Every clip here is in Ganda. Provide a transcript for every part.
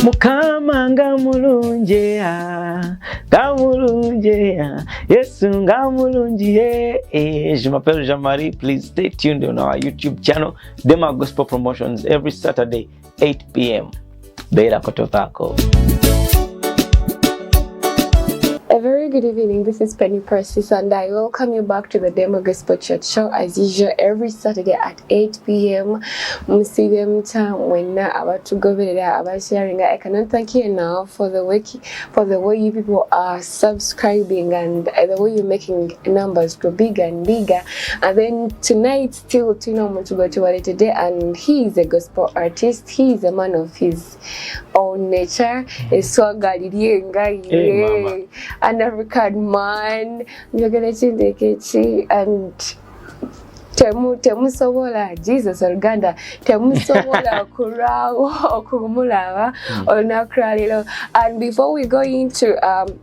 Mukama nga mulungi Yesu nga mulungi Je m'appelle Jean-Marie. Please stay tuned on our YouTube channel, Dema Gospel Promotions, every Saturday, 8 p.m. Beira Kototako. A very good evening. This is Penny Persis, and I welcome you back to the Dema Gospel Church Show as usual every Saturday at 8 p.m. Musibem time when about to go there about sharing. I cannot thank you enough for the way you people are subscribing and the way you're making numbers go bigger and bigger. And then tonight, still to go to today, and he is a gospel artist. He is a man of his own nature. So an African man, you're gonna change the kitchen and temusobola Jesus Uganda temusobola kurawo okumulaba onakralilo. And before we go into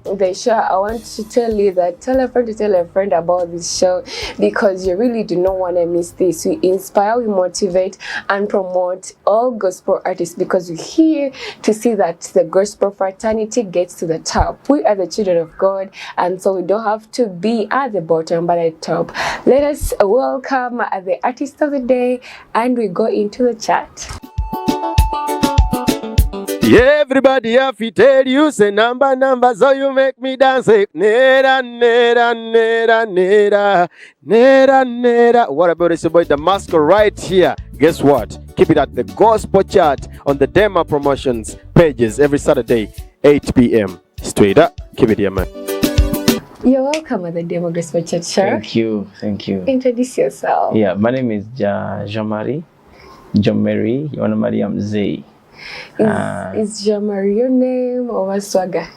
the show, I want to tell you that tell a friend about this show, because you really do not want to miss this. We inspire, we motivate and promote all gospel artists, because we're here to see that the gospel fraternity gets to the top. We are the children of God, and so we don't have to be at the bottom but at the top. Let us welcome the artist of the day, and we go into the chat. Yeah, everybody have to tell you, say number, so you make me dance. Nera. What about this boy, the mask right here? Guess what? Keep it at the gospel chat on the Dema Promotions pages every Saturday, 8 p.m. Straight up. Keep it here, man. You're welcome at the Dema Gospel Church Show. Thank you. Introduce yourself. Yeah, my name is Jean-Marie. Jean-Marie, you want to marry Zay. Is Jean-Marie your name or a swagger?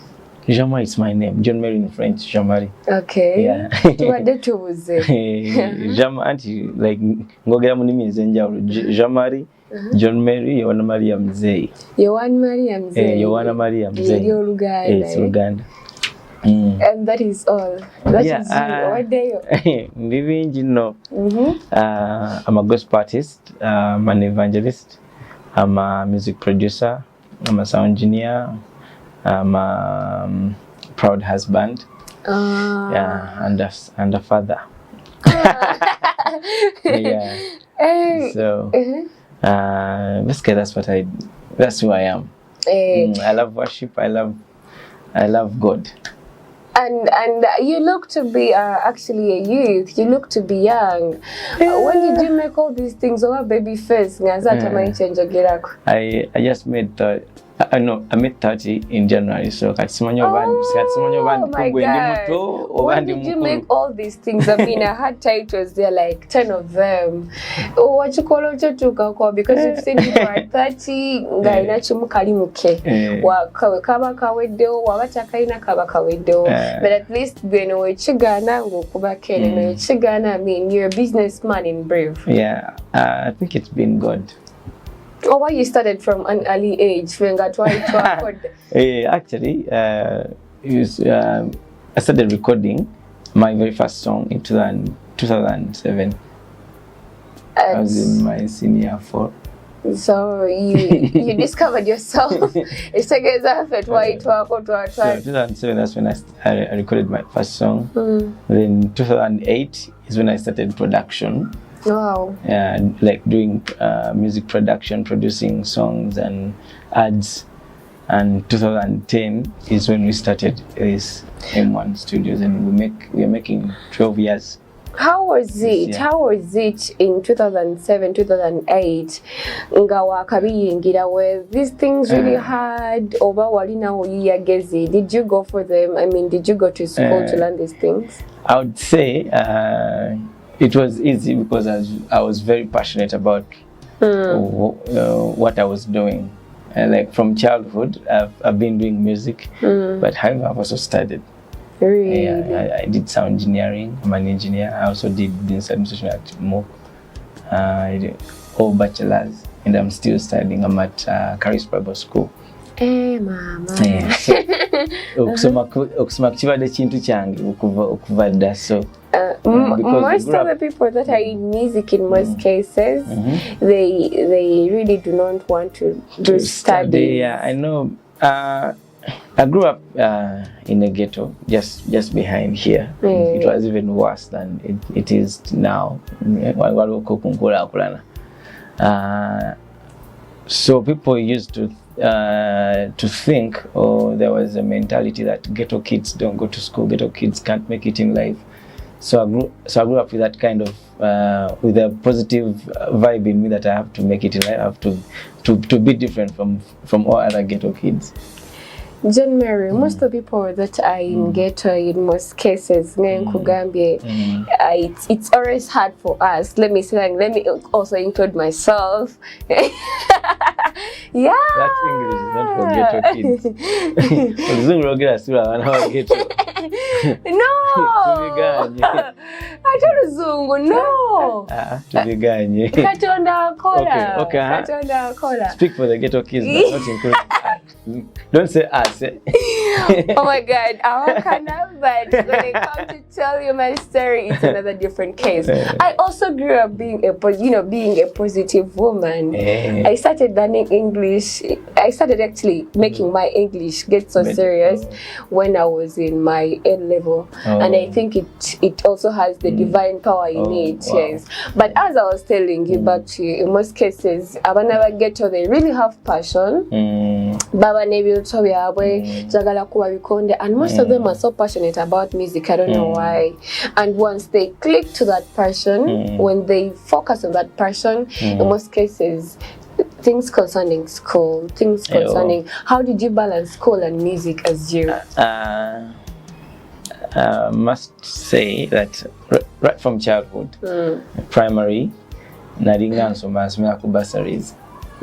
Jean-Marie is my name. Jean-Marie in French, Jean-Marie. Okay. Yeah. What did you say? Jean-Marie, like, Jean-Marie. Jean-Marie, you want to marry Zay. You want to marry Zay? You want to marry Zay. It's Uganda. And that is all. That is you. What day? I'm a gospel artist. I'm an evangelist. I'm a music producer. I'm a sound engineer. I'm a proud husband. And a father. Yeah. So basically that's who I am. I love worship. I love God. And you look to be actually a youth. You look to be young. When did you make all these things? Over baby face. I just made I made 30 in January. So my God. When did you make all these things? I mean, I had titles there, like 10 of them. What you call it? Because you've seen people at 30. But at least when we chigana, I mean, you're a businessman in brief. Yeah, I think it's been good. Oh, why you started from an early age? When actually, I started recording my very first song in 2007. I was in my senior 4. So you discovered yourself. It's so 2007, that's when I recorded my first song. Then 2008 is when I started production. Wow. Like doing music production, producing songs and ads. And 2010 is when we started this M1 Studios, and we are making 12 years. How was it? Yeah. How was it in 2007, 2008? Were these things really hard? Did you go for them? I mean, did you go to school to learn these things? I would say it was easy because I was very passionate about what I was doing. Like from childhood, I've been doing music, but however, I've also studied. Really? Yeah, I did sound engineering. I'm an engineer. I also did business administration at MOOC. I did all bachelors, and I'm still studying. I'm at Caris Bible School. Hey, mama. Yeah. So, okusoma kibadde kintu kyange okuva dda, so Most of the people that are in music, in most cases, they really do not want to do study. Yeah, I know. I grew up in a ghetto, just behind here. It was even worse than it is now. So people used to think, or there was a mentality that ghetto kids don't go to school, ghetto kids can't make it in life. So I grew up with that kind of with a positive vibe in me that I have to make it in life. I have to be different from all other ghetto kids. John Mary, most of the people that are in ghetto, in most cases, it's always hard for us. Let me also include myself. Yeah. That English is not for ghetto kids. No. Ate Luzungu, no. Tubiganye. Katonda akola. Okay. Katonda akola. Speak for the ghetto kids, but not include us. Don't say us. Oh my God, but when it comes to tell you my story, it's another different case. I also grew up being a positive woman. I started learning English. I started actually making my English get so serious when I was in my A level, and I think it also has the divine power in it. Wow. Yes, but as I was telling you back to you, in most cases, abana ghetto, they really have passion. Baba nebyoto byabwe jagala kuba bikonde, and most of them are so passionate about music. I don't know why. And once they click to that passion, when they focus on that passion, in most cases, things concerning school, how did you balance school and music as you? Must say that right from childhood, primary, naringa nsoma bursaries.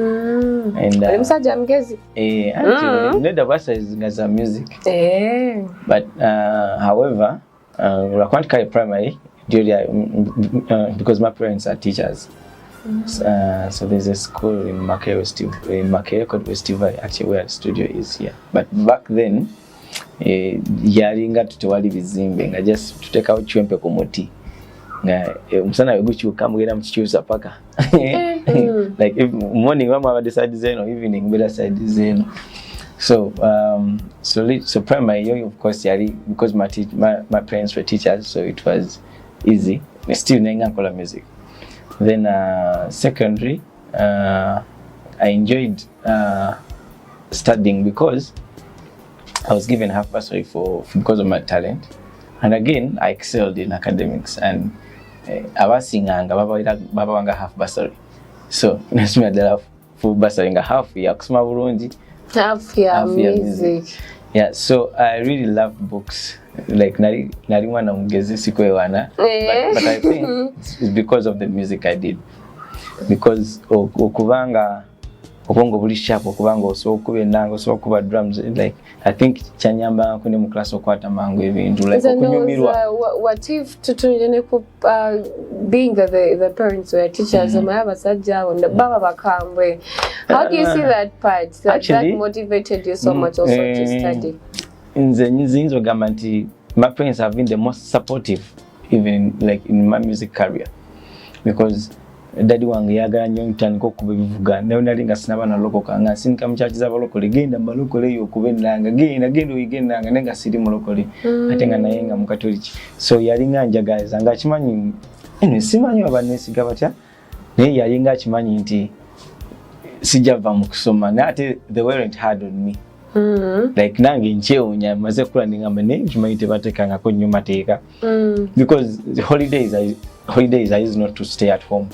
And actually, the bursaries is music. But however, I can't carry primary because my parents are teachers. So there's a school in Makerere called Westiva, actually where the studio is here. But back then, yalinga tutewali bizimbe nga just tuteka uchwempe ku muti nga musana wegukyuka mugenda mukikyusa paka like if morning mama decide zeno, evening better side zeno. So so primary, of course, because my parents were teachers, so it was easy. Still nenga kola music. Then secondary, I enjoyed studying because I was given half bursary because of my talent, and again I excelled in academics. And abasinganga baba wanga half bursary, so nasema dala full bursary nga half ya kusoma bulungi, half ya music. Yeah, so I really loved books. Like nari mwana mugezi sikwewana, but I think it's because of the music I did. Because okubanga obongo buli sharp, okubanga so kuba enanga, so kuba drums, like I think chanyamba kune mu class okwata mangu ebintu like okunyumirwa. What if tutunjene ku being that the parents were teachers, abasajja baba bakambwe, how do you see that part that motivated you so much also to study? My parents have been the most supportive, even in my music career, because daddy wange yagala nnyo ntandika okuba ebivuga naye nalinga sinaba nalokoka nga sinka muchachiza abalokole genda balokole yo kubennanga genda oyigendanga nenga siri mulokole ate nga naye nga mukatoliki, so yalinga njagaliza nga akimanyi simanyi abanesiga batya naye yalinga akimanyi nti sijava mu kusoma ate they weren't hard on me. Like nange ncheonya maze kula ningamba ne kimanyi tebatekanga ko nnyo mateeka because the holidays I used not to stay at home.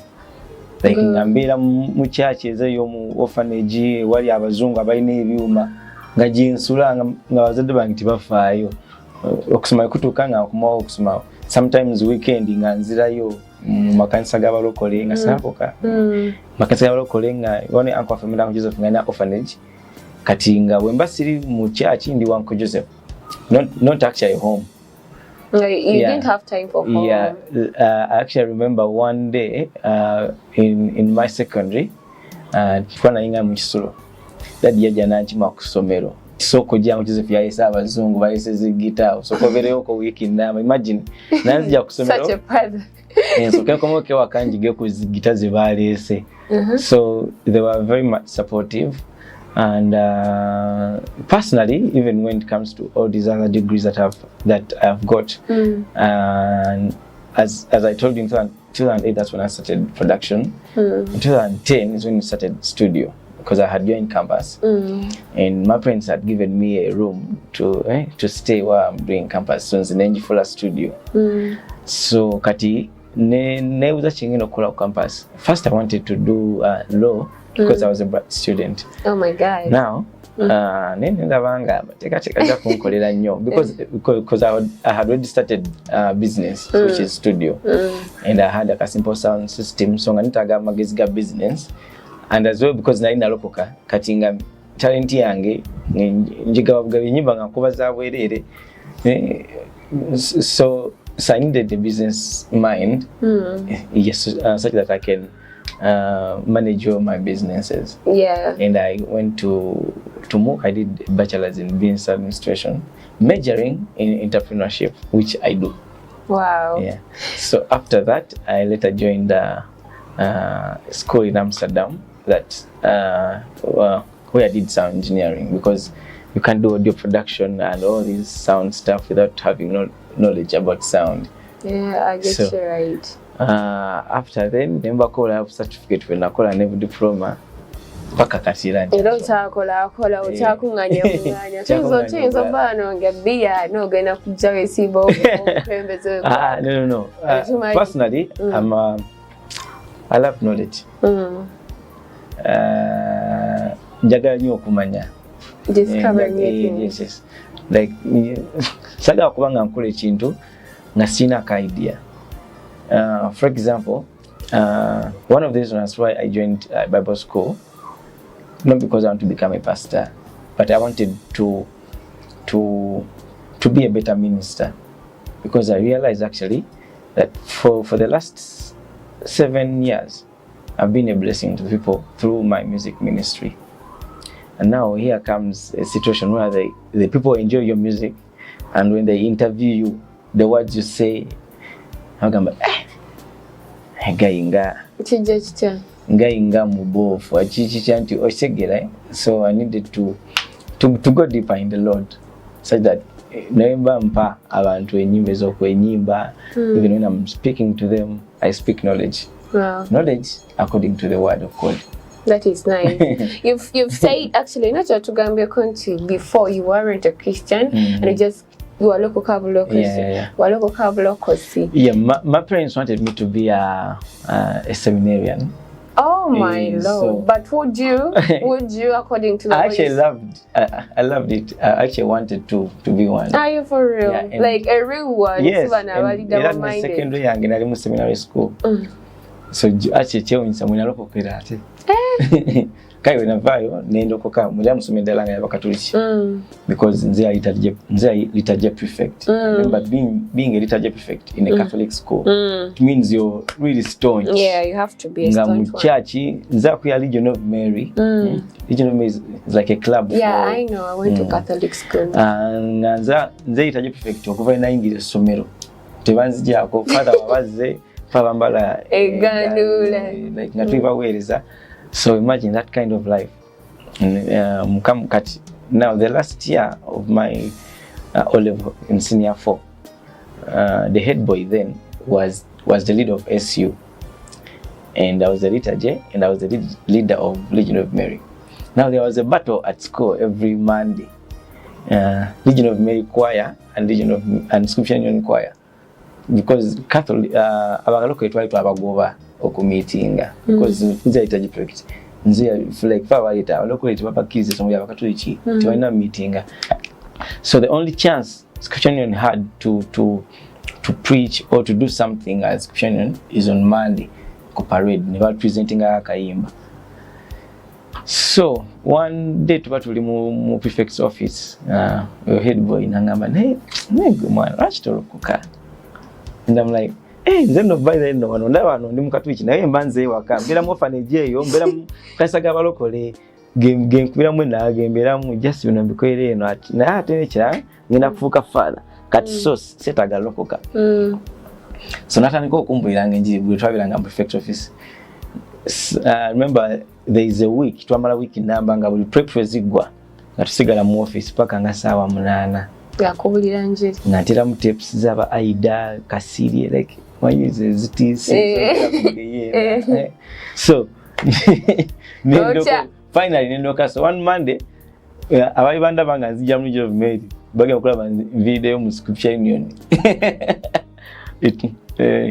Like ngambira mu church ezeyo mu orphanage wali abazungu abalina ebyuma nga jinsula nga bazadde bange tibafaayo okusoma kutukanga okumawo okusoma. Sometimes weekend nga nzirayo makanisa g'abalokole nga sinakoka makanisa g'abalokole nga one uncle family Joseph nga na orphanage kati nga wemba siri mu church ndi Uncle Joseph, not actually home. You didn't have time for home. Yeah, I actually remember one day in my secondary, twana inga mu Kisoro, daddy yaja nanchima ku somero soko jyangu Joseph yayisa abazungu bayise guitar soko bereyo ko wiki ndama imagine nanzija kusomero such a father so kekomoke wakanjige ku guitar zibalese so they were very much supportive and personally even when it comes to all these other degrees that I've got and as I told you in 2008 that's when I started production. In 2010 is when I started studio because I had joined campus and my parents had given me a room to stay while I'm doing campus so in full studio. So kati ne was Ssengendo kola campus. First I wanted to do law because I was a bright student. Oh my god. Now nenda banga teka kunkolera nnyo because I had already started business which is studio and I had a simple sound system so nganitaga magezi ga business and as well because nali nalopoka katinga talent yange njiga wabgabe nyimba ngakubaza bwerere so I needed the business mind yes such that I can manage all my businesses. Yeah. And I went to MOOC. I did a bachelor's in business administration, majoring in entrepreneurship, which I do. Wow. Yeah. So after that, I later joined a school in Amsterdam that where I did sound engineering because you can do audio production and all this sound stuff without having knowledge about sound. Yeah, I get you right. After then, nemba kola certificate when nakola never diploma paka katira nje. Ero utakola utakunganya tuzo bano ngabia no gena kujawe sibo pembeze. No. Personally, I love knowledge. Njagala nnyo okumanya. Discover new things. Yes. Like saga kubanga nkola ekintu nga sina ka idea. For example, one of the reasons why I joined Bible school, not because I want to become a pastor, but I wanted to be a better minister, because I realized actually that for the last 7 years, I've been a blessing to people through my music ministry. And now here comes a situation where the people enjoy your music, and when they interview you, the words you say, Gainga mubofu achichichanti osegera. So I needed to go deeper in the Lord, such that naimba mpa abantu enyimba ez'okwenyimba. Even when I'm speaking to them, I speak knowledge. Wow. Knowledge according to the word of God. That is nice. You've said actually not to Gambia country before you weren't a Christian and you were local Christian. Yeah, my parents wanted me to be a seminarian. Oh my Lord! So, but would you according to the I loved it. I actually wanted to be one. Are you for real? Yeah, like a real one? Yes. And my secondary young in seminary school. So actually someone local kirate. Kai wenavayo nendo koka mulya musomedde langa y'abakatoliki because nze liturgy prefect. Remember being a liturgy prefect in a Catholic school, it means you're really staunch. Yeah, you have to be a staunch one. Church nza kuya Legion of Mary. Legion of Mary is like a club. Yeah, I know. I went to Catholic school. And nze liturgy prefect okuva naingira essomero tebanzijako father wabaze fabambala egandula like ngatubaweereza. So imagine that kind of life. Now the last year of my O-level in senior 4, the head boy then was the leader of SU, and I was the liturgy, and I was the leader of Legion of Mary. Now there was a battle at school every Monday, Legion of Mary choir and Scripture Union choir, because Catholic abagaloko etwali abagoba okumeetinga because nze liturgy prefect nze like favorite abaloko eti babakize somo y'abakatoliki tewalina meetinga. So the only chance Scripture Union had to preach or to do something as Scripture Union is on Monday ku parade ne presenting akayimba. So one day tuba tuli mu prefect's office, head boy nangamba nego mwana rachitolokuka, and I'm like, hey, nzeno by the end wano ndi mukatwiki naye mbanze waka mbera mu orphanage eyo mbera kasaga balokole game kubiramu nagemberamu just bino bikwere eno ati na ate kira ngenda kufuuka father kati so setaga lokoka so natandika okumbuliranga enjiri bwe twabiranga mu prefect office. Remember there is a week twamala week namba nga buli prep ezigwa nga tusigala mu office paka nga saawa 8 yakubulira njiri natera mu tapes zaba Aida Kasiri like wanyize zitisi so finally nendoka so one Monday abali banda banga nzija mu job mail bagenda kulaba video mu scripture union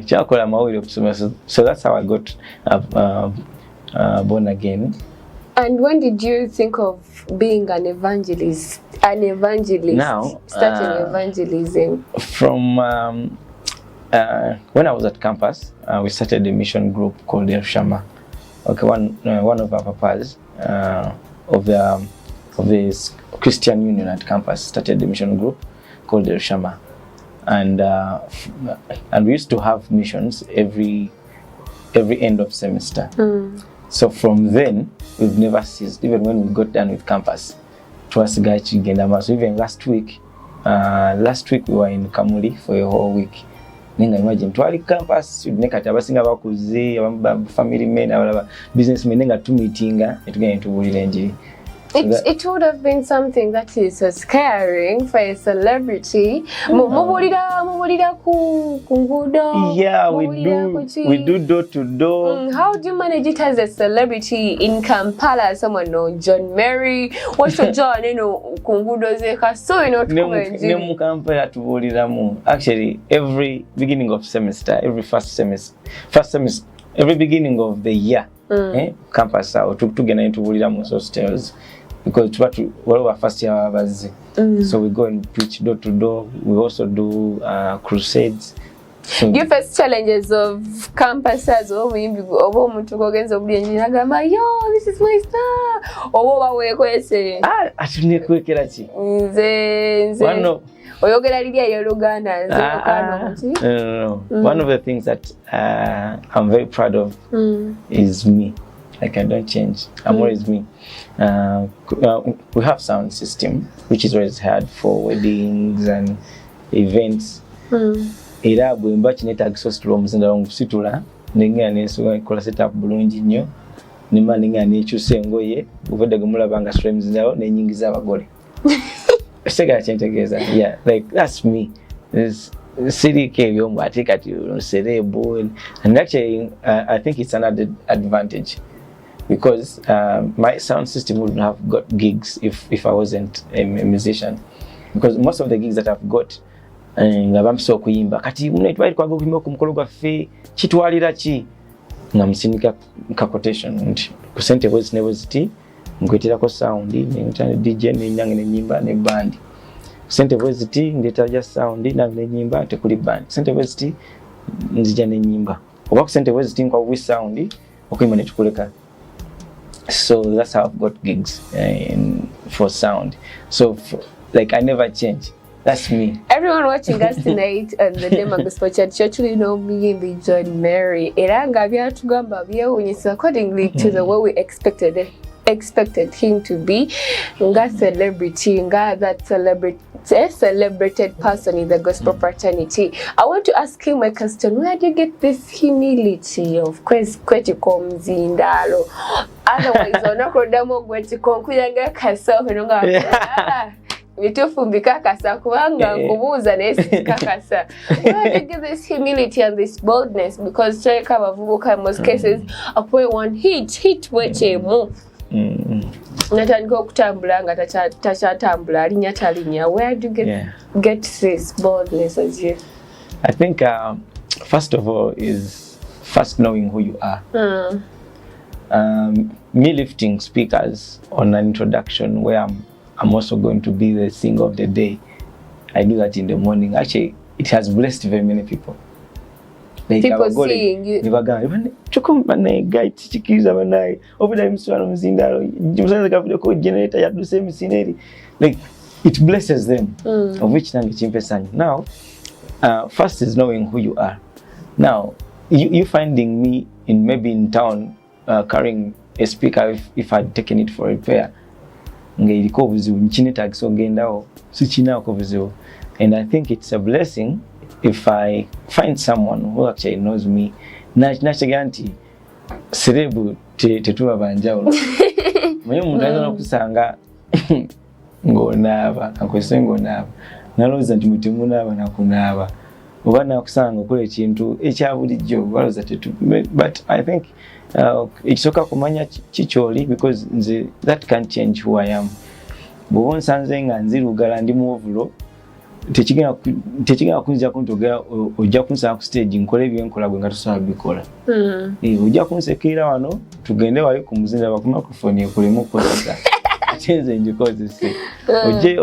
chakola mawili okusoma so that's how I got born again. And when did you think of being an evangelist? Now, starting evangelism? From when I was at campus, we started a mission group called El Shama. Okay, one of our papas of the Christian Union at campus started the mission group called El Shama, and we used to have missions every end of semester. So from then we've never ceased. Even when we got done with campus, twas gachi gendama. So even last week we were in Kamuli for a whole week. Ninga imagine twali campus nekati abasinga bakuze family men abalaba businessmen ninga tumitinga etugenda tubulira enjiri. It would have been something that is scaring for a celebrity. Mubulira ku ngudo. Yeah, we do door to door. How do you manage it as a celebrity in Kampala? Someone know John Mary. What's your John? Ku ngudo zeka so ne Kampala tubulira mu. Actually, every beginning of semester, every first semester, every beginning of the year, campus out tugenda tubulira mu hostels. Because our first year was so we go and preach door to door. We also do crusades. So you face challenges of campuses yo, this is my star. One of the things that I'm very proud of is me. Like I don't change. I'm always me. We have sound system, which is always had for weddings and events. Era bwemba kineta exhaust rooms ndala ngusitula nenga neso kola setup bulungi nnyo nimba nenga nekyuse engoye uvedde gemulabanga streams ndawo nenyingiza abagole. Sega chentegeza. Yeah, like that's me. There's city came young I take at you cerebral and actually I think it's another advantage. Because my sound system wouldn't have got gigs if I wasn't a musician. Because most of the gigs that I've got, I'm so kuyimba. Kati unaitwa kwa gukimba kumukolo gwa fe kitwalira ki ngamusinika ka quotation kusente voice neboziti ngwetera ko sound ne DJ ne nyange ne nyimba ne band. Kusente voice ti ndeta just sound na ne nyimba te kuli band. Kusente voice ti nzija ne nyimba. Oba kusente voice ti kwa wi sound okuyimba ne tukuleka. So that's how I've got gigs for sound. So like I never change. That's me. Everyone watching us tonight on the Dema Gospel Church actually know me and the John Mary. Eranga byatugamba byewunyisa accordingly to the way we expected him to be. Nga celebrity, nga that celebrated person in the gospel fraternity. I want to ask him a question. Where do you get this humility of kwechikomzindalo? Otherwise, onakodamo gwechikonkwiranga kasofe nonga Mitufumbika kasa kubanga kubuza nesika kasa. Where do you get this humility and this boldness? Because cheka bavubuka in most cases apoe one hit weche mu. Natandika okutambula nga tachatambula alinya talinya. Where do you get this boldness as you? I think first of all is first knowing who you are. Me lifting speakers on an introduction where I'm also going to be the singer of the day. I do that in the morning. Actually, it has blessed very many people. Like people seeing you. Like it blesses them. Of which now, first is knowing who you are. Now, you finding me maybe in town carrying a speaker if I'd taken it for repair. Ngiriko obuzibu nkinetagisa ogendawo sikinako obuzibu. And I think it's a blessing if I find someone who actually knows me. Nakiga nti serebu tetuba banjawulo. Mwenye omuntu ayinza n'okusanga ng'onaaba akozesa ng'onaaba nalowooza nti mutemunaaba nakunaaba oba nakusanga okola ekintu ekya bulijjo balowooza but I think ekisooka kumanya kikyoli because that can't change who I am. Bw'oba nsanze nga nzirugala ndi mu ovulo tekigenda kunzijako nti ojja kunsanga ku stage nkole byenkola gwe nga tosobola bikola. Ojja kunsekerera wano tugende wali ku muzinda ku microphone ekulemu okukozesa nze ngikozese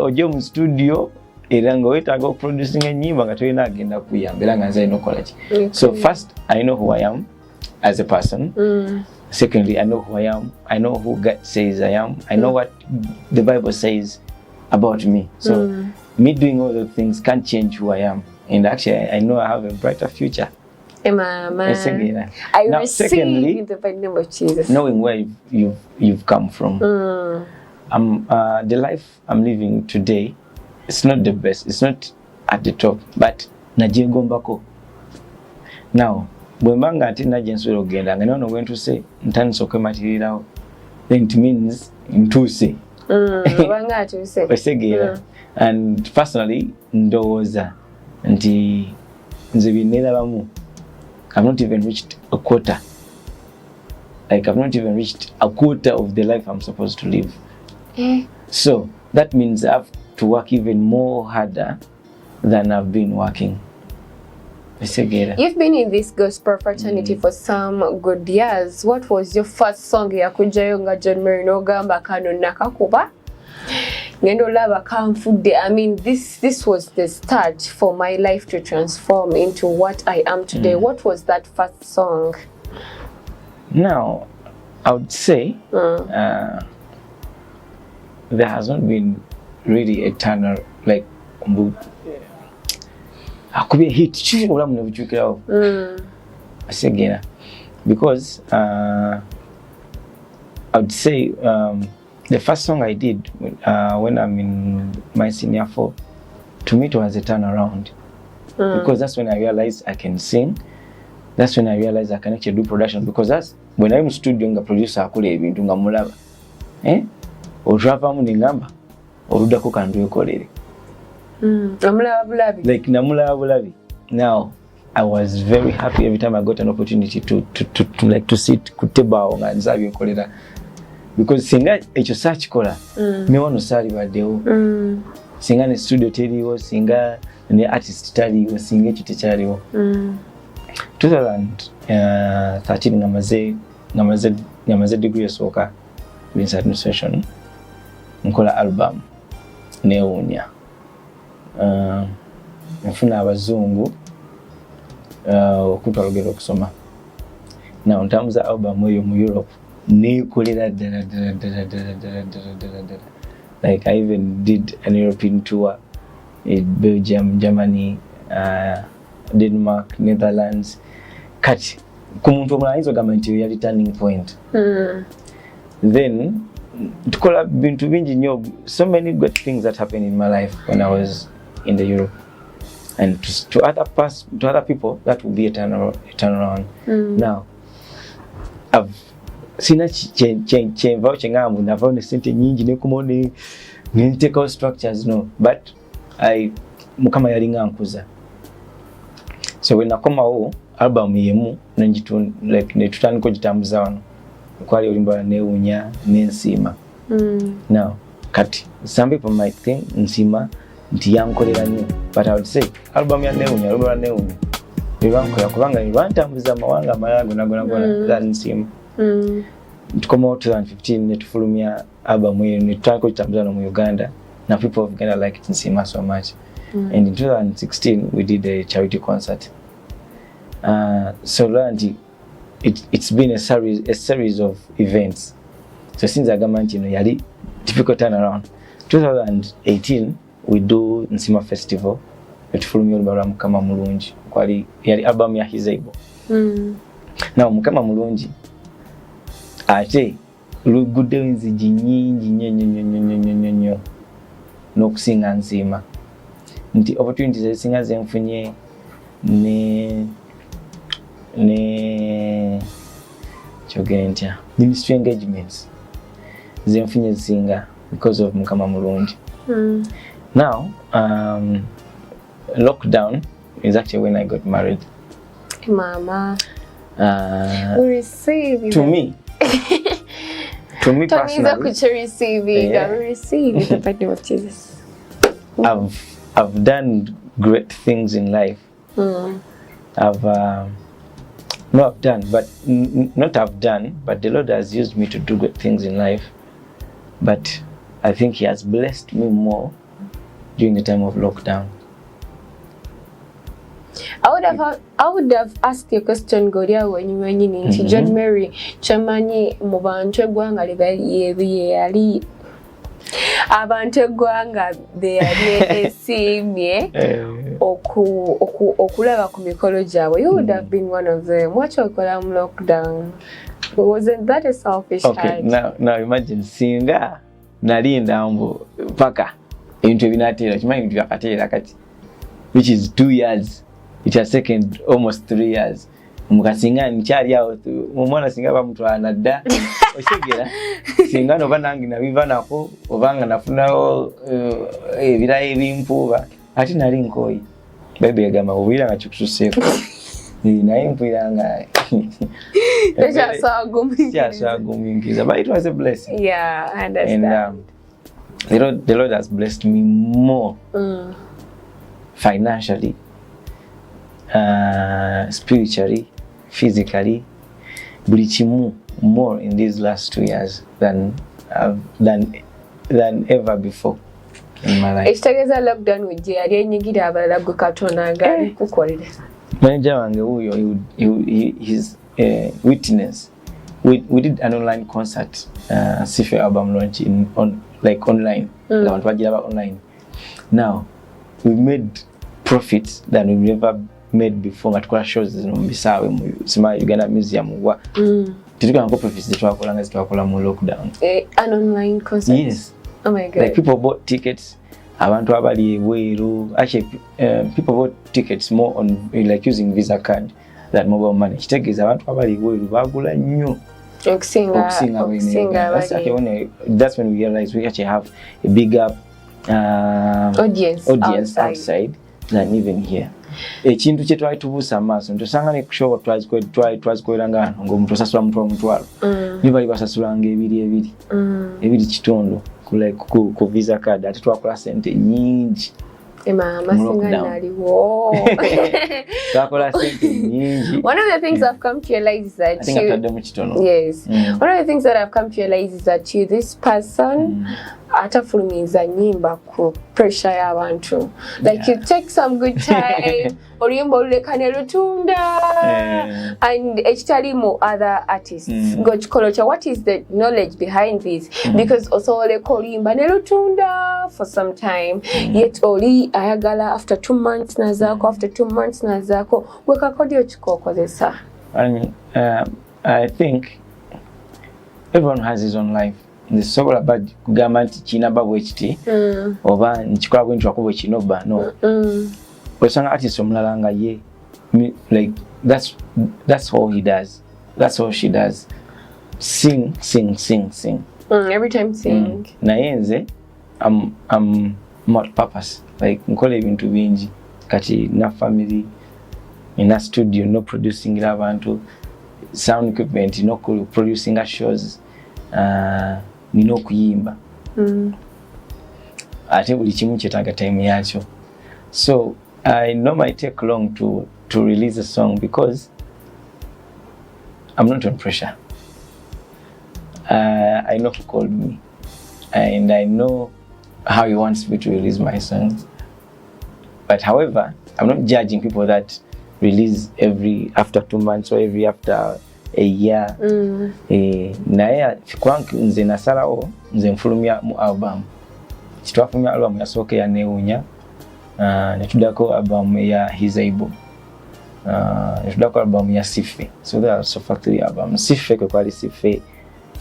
ojje mu studio era nga weetaaga okuproducing ennyimba nga tolina agenda kuyamba era nga nze alina okukola ki. So first I know who I am as a person. Secondly, I know who I am. I know who God says I am. I know what the Bible says about me. So me doing all those things can't change who I am. And actually, I know I have a brighter future. Mama, I now, receive secondly, in the name of Jesus. Knowing where you've come from. The life I'm living today, it's not the best. It's not at the top. But najegombako. Now, bwembanga ati naje nsobola ogenda nga nono went to say ntandise okwematirirawo, then it means ntuse. Bwanga atuse. Osegeera. And personally ndowooza nti nze binerabamu I've not even reached a quarter. Like I've not even reached a quarter of the life I'm supposed to live. So that means I have to work even more harder than I've been working. You've been in this gospel fraternity for some good years. What was your first song yakujayo nga John Marino gamba kano nakakuba? Ngendo laba kamfudde. I mean, this was the start for my life to transform into what I am today. What was that first song? Now, I would say there has not been really a turner like I could be a hit. Because I would say the first song I did when I'm in my senior 4, to me it was a turnaround. Because that's when I realized I can sing. That's when I realized I can actually do production. Because that's when I'm studio nga producer akole ebintu nga mulaba. Ojava mu ningamba oludako kandu ekolere. Like namulaba bulabi. Now I was very happy every time I got an opportunity to sit kutebao nga nzabi ekolera. Because singa ekyo sakikola me wano sali baddewo. Singa ne studio teriwo, singa ne artist taliwo, singa ekyo tekyaliwo. 2013 ngamaze degree esooka business administration, nkola album neewuunya. Nfuna abazungu okutwala olugero okusoma. Now ntambuza album eyo mu Europe neekolera ddala. Like I even did an European tour in Belgium, Germany, Denmark, Netherlands. Kati kumuntu omulala ayinza ogamba nti yali turning point. Then tukola bintu bingi nnyo, so many good things that happened in my life when I was in the Europe. And to other people that will be a turnaround. Now sina chenvao chengamu navao ne sente nyingi nekumone ninteka structures no, but mukama yalinga nkuza. So when nakoma album yemu nenjitu like netutandika ogitambuza wano kwali olimba neewuunya nensima. Now kati some people might think nsima nti yankolera nnyo, but I would say album ya neewuunya olubala neewuunya bibankola kubanga lwantambuza amawanga amalala gona than nsima. Tukoma 2015 netufulumya album eyo netutandika ogitambuza no mu Uganda. Now people of Uganda like it nsima so much. And in 2016 we did a charity concert. So it's been a series of events. So since Agamanti, yali typical turnaround. 2018 we do Nsima Festival. Etufulumya olubala Mukama Mulungi. Kwali yali album ya Hizaibo. Now Mukama Mulungi ate luguddewo enzigi nnyingi nnyo n'okusinga nsiima nti opportunities ezisinga zenfunye ne kyogere ntya ministry engagements zenfunye zisinga because of Mukama mulungi. Now lockdown is actually when I got married. Mama, we receive to me personally, we receive in the name of Jesus. I've done great things in life. I've done, but the Lord has used me to do great things in life. But I think He has blessed me more during the time of lockdown. I would have asked you a question Goria when you were in John Mary Chamani Mubanche Gwanga yali abantu gwanga they are esimye okulaba ku mikolo gyabwe. You would have been one of them. What you call lockdown? Wasn't that a selfish act? Now imagine singa nalinda mbu paka into binatera kimanyi bintu byakatera kati which is 2 years. It has taken almost 3 years. Mukasinga nchali awo mumwana singa bamutwana dda oshegera singa no banangi na biva nako obanga nafunawo ebira ebimpuba ati nali nkoyi bebe yagamba ubira nga kikususeko naye mpiranga Chasagumingiza, but it was a blessing. Yeah, I understand. And the Lord has blessed me more financially, spiritually, physically, more in these last 2 years than ever before in my life. Ekitegeeza lockdown wejje yali enyigira abalala gwe Katonda ngali kukolera. Manager wange huyo his witness. We did an online concert, Sife album launch online. Online. Now we made profits that we never made before. Ngatukola shows zino Mbisawe mu Uganda Museum wa. Tituka nko profits twakolanga zitwakola mu lockdown. An online concert. Yes. Oh my God. Like people bought tickets. Abantu abali ebweru. Actually, people bought tickets more on like using Visa card than mobile money. Kitegeeza abantu abali ebweru bagula nnyo. Okusinga. That's when we realized we actually have a bigger audience outside than even here. Ekintu kye twali tubuusa amaaso ntosanga ne kushowa twazikolera ng'omuntu osasula omutwalo ni bali basasulanga ebiri kitundu ku Visa card ate twakola sente nyingi. Mama singa naliwo. Twakola sente nyingi. One of the things I've come to realize is that one of the things that I've come to realize is that this person atafulumiza nyimba ku pressure y'abantu. Like you take some good time oluyimba olulekane lutunda and ekitalimu other artists go chikolocha. What is the knowledge behind this? Because also oleka oluyimba ne lutunda for some time yet oli ayagala after 2 months nazako wekakodyo kikokozesa. And I think everyone has his own life. Nsobola about kugamba nti kinaba bwekiti oba nkikola bwe ntwa kubo kinoba no. Osanga artist omulala nga ye like that's all he does. That's all she does. Sing. Every time sing. Naye nze I'm multi-purpose. Like nkola ebintu bingi kati na family ina studio no producing abantu sound equipment no producing shows nino kuyimba ate buli kimu kyetaaga time yakyo. So I normally take long to release a song because I'm not on pressure. I know who called me and I know how he wants me to release my songs. But however, I'm not judging people that release after 2 months or every after a year. Naye kwange nze nasalawo nze nfulumya mu album. Kitwafulumya album yasooka ya Newunya. Netudako album ya He's Able. Netudako album ya Sife. So there are so factory album. Sife kwe kwali Sife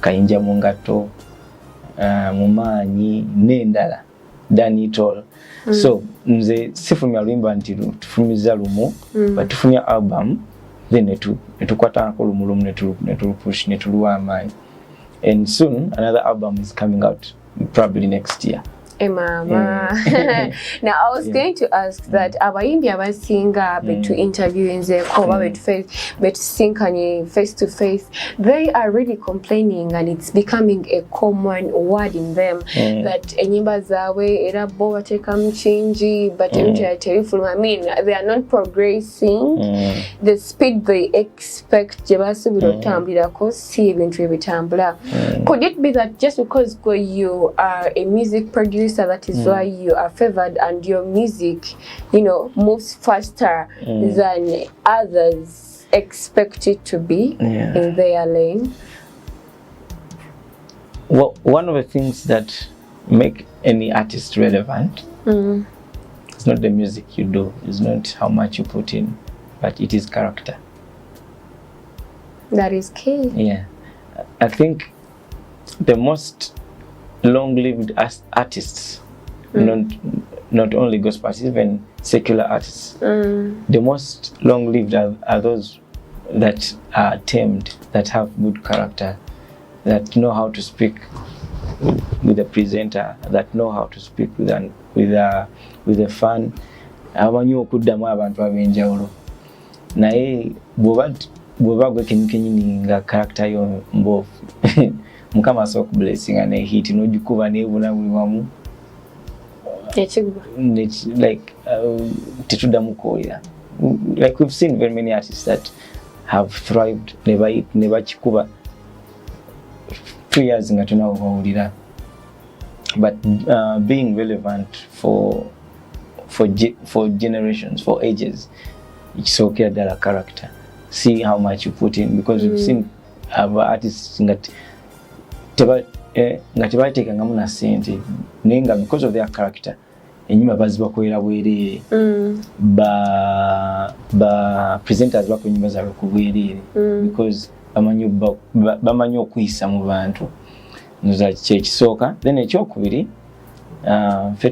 Kayinja mu ngatto, mu maanyi n'endala Danitol. So nze sifulumya luyimba nti tufulumiza lumu but tufulumya album then netukwatako lumu netulupush netuluwa amaanyi. And soon another album is coming out probably next year. Mama. Now I was going to ask that abayimbi abasinga betu interviewing betu sinkanye face to face, they are really complaining and it's becoming a common word in them that enyimba zawe era bo bateka mchinji but I mean they are not progressing the speed they expect jebasubira otambulira ko si ebintu ebitambula. Could it be that just because you are a music producer that is why you are favored and your music, you know, moves faster than others expect it to be in their lane? Well, one of the things that make any artist relevant it's not the music you do, it's not how much you put in, but it is character. That is key. Yeah. I think the most long-lived artists, not only gospel artists, even secular artists, the most long-lived are those that are tamed, that have good character, that know how to speak with the presenter, that know how to speak with a fan. Abamanyi okuddamu abantu ab'enjawulo. Naye bw'oba gwe kenyini nga character yo mbovu Mukama asooka blessing and hit n'ogikuba n'ebuna buli wamu. Like tetuddamu kwoya. Like we've seen very many artists that have thrived, never kikuba 2 years nga tunawulira. But being relevant for generations, for ages, it's okay that a character. See how much you put in, because we've seen artists that nga tebateeka nga muna sente naye nga because of their character enyuma bazibakolera bwereere ba presenters bako enyuma zaabwe ku bwereere because bamanyi okuyisa mu bantu. Nza kyekisooka. Then ekyokubiri ffe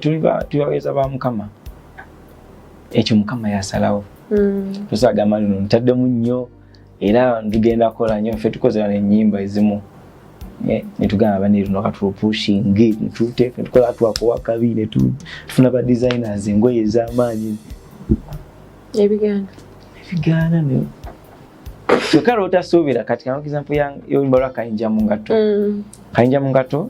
tuyaweza ba Mukama, ekyo Mukama yasalawo tusagamba nno ntaddemu nnyo era tugenda kola nnyo. Ffe tukozera n'ennyimba ezimu netugamba banero katulopushinge netuteeka tukola twakowa kabi netufuna ba designers engoye ez'amaanyi ebigana ne kyokka otasuubira kati kama example y'olumba lwa Kayinja mu ngatto. Kayinja mu ngatto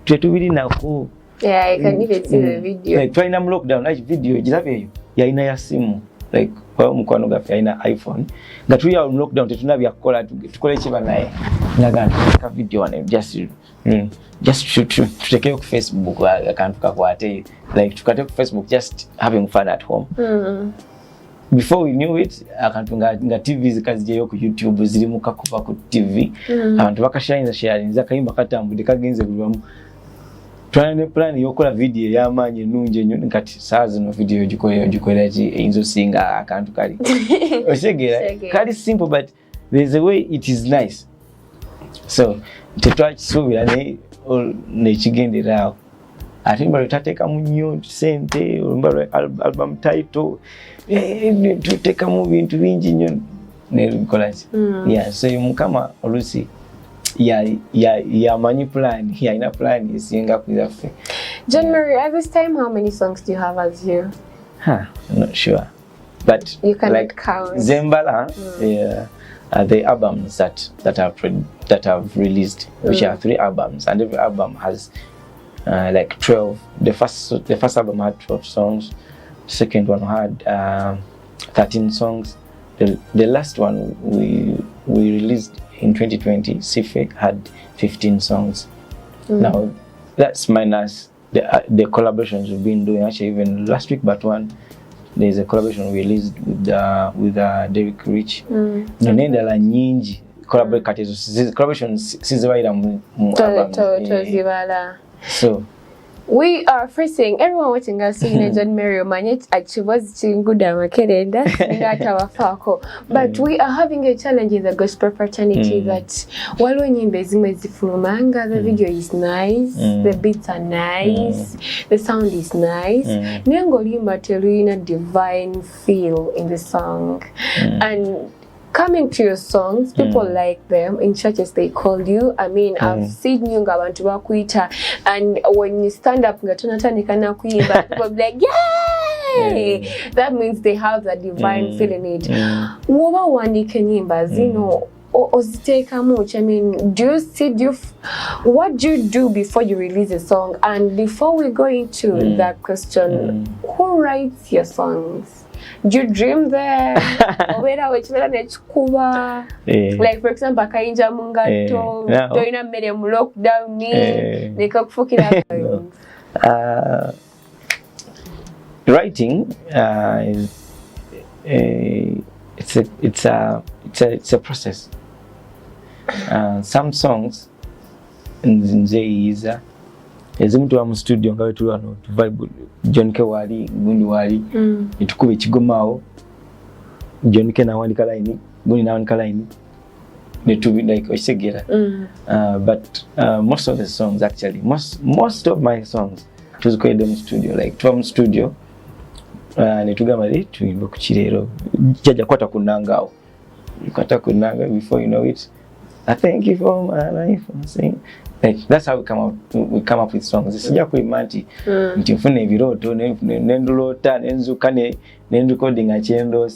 tetubirinaku. Yeah, I can even see the video. Like twalina mu lockdown like video girabe eyo yalina ya simu like mukwano gaffe yalina iPhone nga tuli awo mu lockdown tetuna byakukola tukole kiba naye naga ka video wane just tutekeyo ku Facebook akantu kakwate like tukate ku Facebook just having fun at home. Before we knew it akantu nga TV zikazijeyo ku YouTube ziri mu kakuba ku TV abantu bakasharinza kayimba katambude kagenze bulwamu. Plan yokola video y'amaanyi ennungi ennyo kati saa zino video gikolera ki eyinza osinga akantu kali oshegera kali simple but there's a way it is nice. So tetwakisuubira nekigenderaawo ate olumba lwetateekamu nnyo sente olumba lwa album title tuteekamu bintu bingi nnyo nebikola ki. Yeah, so Mukama oluusi yamanyi plan, yalina plan esinga kuzaffe. John Mary, at this time, how many songs do you have as you? I'm not sure. But you can like count. Zembala, the albums that have released, which are 3 albums, and every album has like 12. The first album had 12 songs. The second one had 13 songs. The last one we released in 2020, Sife, had 15 songs. Now that's minus the collaborations we've been doing. Actually, even last week, but one there's a collaboration we released with Derek Rich. Nenda nyingi collaborations sizibaira mu album. Tozibala. So We are facing everyone watching us in John Mary Manyet was Chinguda Makerenda but we are having a challenge in the gospel fraternity that while when you the video is nice, the beats are nice, the sound is nice. Nengolimba tell divine feel in the song. And coming to your songs, people like them. In churches, they call you. I mean, I've seen you ngabantu bakuita, and when you stand up, people be like, yay! That means they have that divine feeling in it. Woba wandike nyimba zino oziteka much. I mean, what do you do before you release a song? And before we go into that question, who writes your songs? Do you dream there? Like for example, Kainja Mungato, Doina made him lockdown me, they cook fucking writing it's a process. Some songs nze ezimu tuba mu studio nga wetu wano vibe John K wali gundi wali itukube kigomao John K nawandika line gundi nawandika line ne to be like Ssengendo. But most of the songs actually most of my songs tuzikwenda mu studio, like from studio ne tugamba tuimba ku kirero jaja kwata kunangao kwata kunanga before you know it. I thank you for my life. Saying, like, that's how we come up with songs. Sija kuimanti ntifune ebiroto nendulota nenzuka recording achendo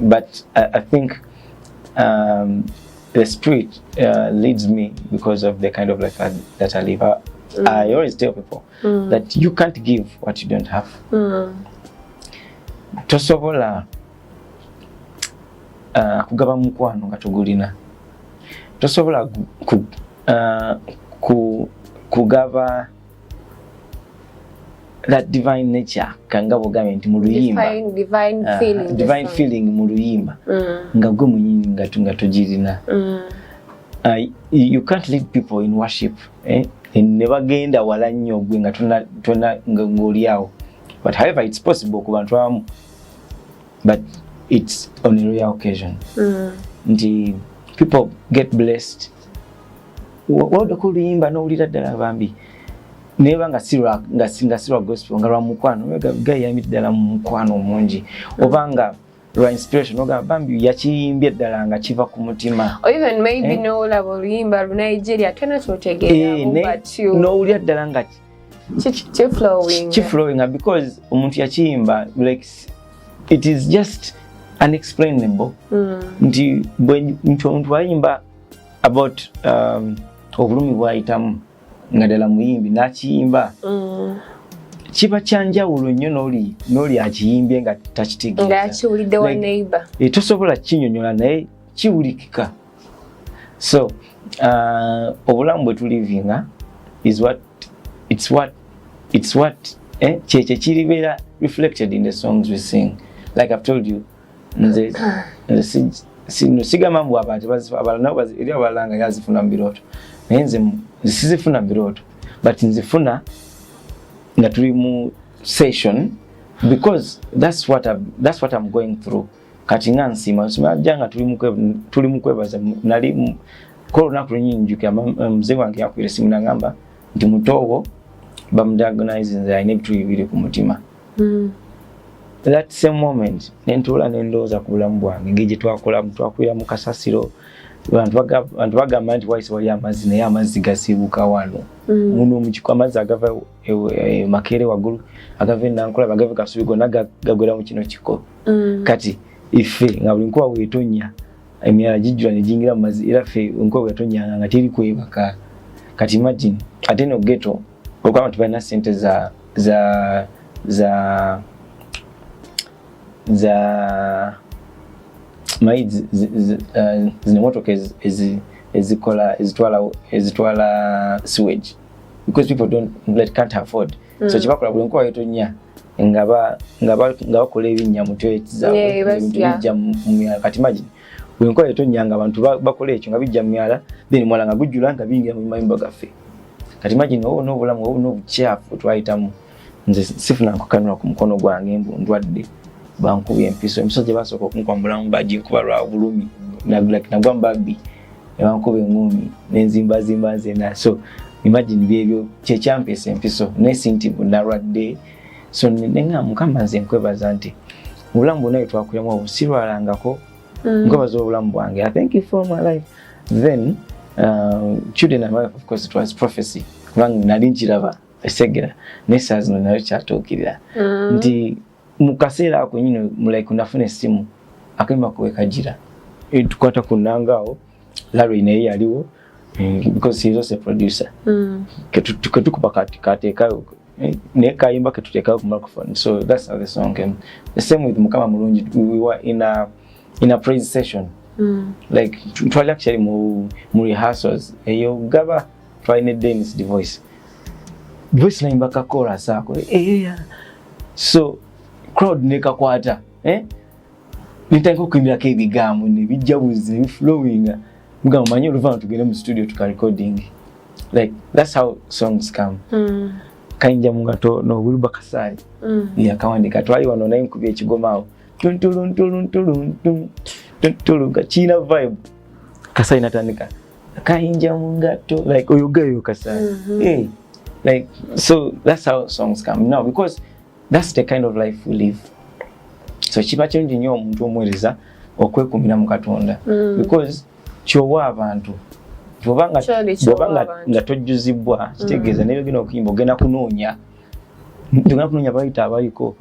but I think the spirit leads me because of the kind of life that I live. I always tell people that you can't give what you don't have. Tosobola kugaba mukwano nga tugulina. Tosobola kugaba that divine nature kanga bogamye nti mu luyimba divine feeling mu luyimba nga gwe munyinyi nga tugirina. You can't lead people in worship nebagenda wala nnyo gwe nga tona ngoliawo, but however it's possible ku bantu abamu, but it's on a rare occasion. Nti people get blessed. Wado kuluyimba no ulira ddala bambi neba nga sirwa gospel nga lwa mukwano gayi yamit ddala mu mukwano mungi obanga lwa inspiration oga bambi yakiyimbye ddala nga kiva ku mutima, or even maybe no labo luyimba lu Nigeria tena totegera but you no ulira ddala nga flowing because omuntu yakiyimba like it is just unexplainable. Nti omuntu ayimba about obulumi bwayitamu nga ddala muyimbi n'akiyimba kiba kyanjawulo nnyo n'oli akiyimbye nga takitegeeza nga akiwulidde wa neighbor tosobola kinyonyola naye kiwulikika. So obulamu bwe tulivinga it's what kyekyo kiribeera reflected in the songs we sing. Like I've told you, sigamba mbu abantu abalanga yazifuna mbiroto naye nze sizifuna mbiroto, but nzifuna nga tuli mu session because that's what I'm going through. Kati nga nsima janga tuli mu kwebaza nali ko lunaku lunyinjuka mzee wange yakwire simu nangamba nti mutowo bamudiagnose nze alina ebitu bibiri ku mutima. That same moment nentula nendoza ku bulamu bwange ngije twakwira mu kasasiro abantu bagamba nti waise wali amazzi naye amazzi gasibuka wano muno mukiko amazzi agava makere wagulu agave nankola bagave kasubi gonna gagwera mu kino kiko. Kati ife nga buli nkuba wetonya emyala jijjula ne jingira mu mazzi era fe nkuba wetonya nga tiri kwebaka. Kati imagine ate no ghetto okwa abantu balina sente za maids zine motoka ezitwala sewage because people can't afford. So chibakola buli nkuba wetonya nga bakola ebinnya mu toilets zaabwe bijja mu myala. Kati imagine buli nkuba wetonya nga abantu bakola ekyo nga bijja mu myala then mwala nga gujjula nga bingira mu mayumba gaffe. kati imagine wowe n'obulamu wowe n'obucyafu twayitamu nze sifuna nkukanula ku mukono gwange ndwadde bankubye empiso gye basooka okunkwambulamu baginkuba lwa bulumi nagwa mbabbi nebankuba engumi nenzimba nzena so imagine byebyo kyekyampeesa empiso nesintibu nalwadde so nenga mukama nze nkwebaza nti obulamu bwonna bwe twakulemu obusirwalangako nkwebaza obulamu bwange I thank you for my life. Then children and wife, of course, it was prophecy kubanga nali nkiraba esegera nesa zino nayo kyatuukirira nti mu kaseera ako nyine like nafuna essimu akayimba kuwekagira tukwata ku nnangaawo Larry naye yaliwo because he is also a producer ketukuba kateekayo naye kayimba ketuteekayo ku microphone, so that's how the song came. The same with Mukama Mulungi, we were in a praise session. Like twali actually mu rehearsals eyo gaba twine Dennis the voice naimba ka chorus ako so crowd nekakwata nitanga okuimbira ke ebigambo ne bijjabuze flowing mugamba manyi oluvana tugende mu studio tuka recording, like that's how songs come. Kainja mungato no Wilba Kasai yakawandika twali wano naye nkubye ekigomaawo tuntulunga China vibe Kasai natandika kainja mungato like oyogayo Kasai like so that's how songs come now because that's the kind of life we live. So chiba change nyo omuntu omwereza okwekumira mu Katonda because kyowa abantu bobanga nga tojjuzibwa kitegeeza nayo gino okuyimba ogenda kunoonya bayita abaliko